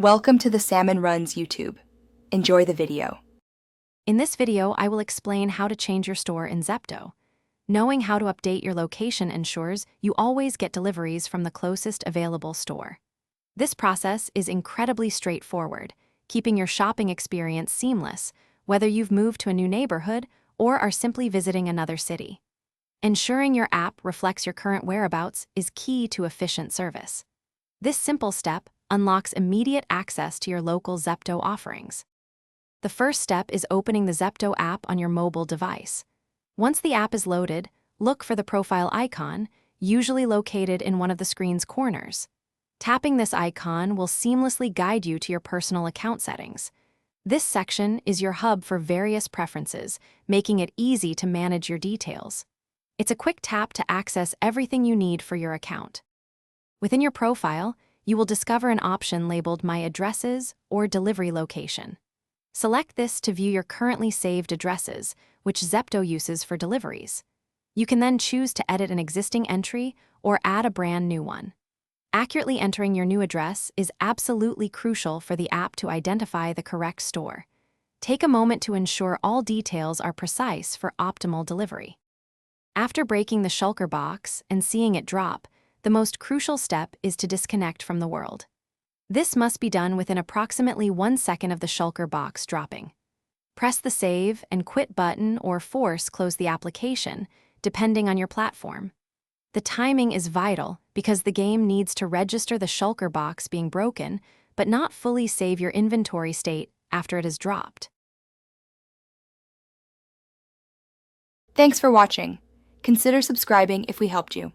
Welcome to the Salmon Runs YouTube. Enjoy the video. In this video, I will explain how to change your store in Zepto. Knowing how to update your location ensures you always get deliveries from the closest available store. This process is incredibly straightforward, keeping your shopping experience seamless, whether you've moved to a new neighborhood or are simply visiting another city. Ensuring your app reflects your current whereabouts is key to efficient service. This simple step unlocks immediate access to your local Zepto offerings. The first step is opening the Zepto app on your mobile device. Once the app is loaded, look for the profile icon, usually located in one of the screen's corners. Tapping this icon will seamlessly guide you to your personal account settings. This section is your hub for various preferences, making it easy to manage your details. It's a quick tap to access everything you need for your account. Within your profile, you will discover an option labeled My Addresses or Delivery Location. Select this to view your currently saved addresses, which Zepto uses for deliveries. You can then choose to edit an existing entry or add a brand new one. Accurately entering your new address is absolutely crucial for the app to identify the correct store. Take a moment to ensure all details are precise for optimal delivery. After breaking the shulker box and seeing it drop, the most crucial step is to disconnect from the world. This must be done within approximately 1 second of the shulker box dropping. Press the Save and Quit button or force close the application, depending on your platform. The timing is vital because the game needs to register the shulker box being broken, but not fully save your inventory state after it is dropped. Thanks for watching. Consider subscribing if we helped you.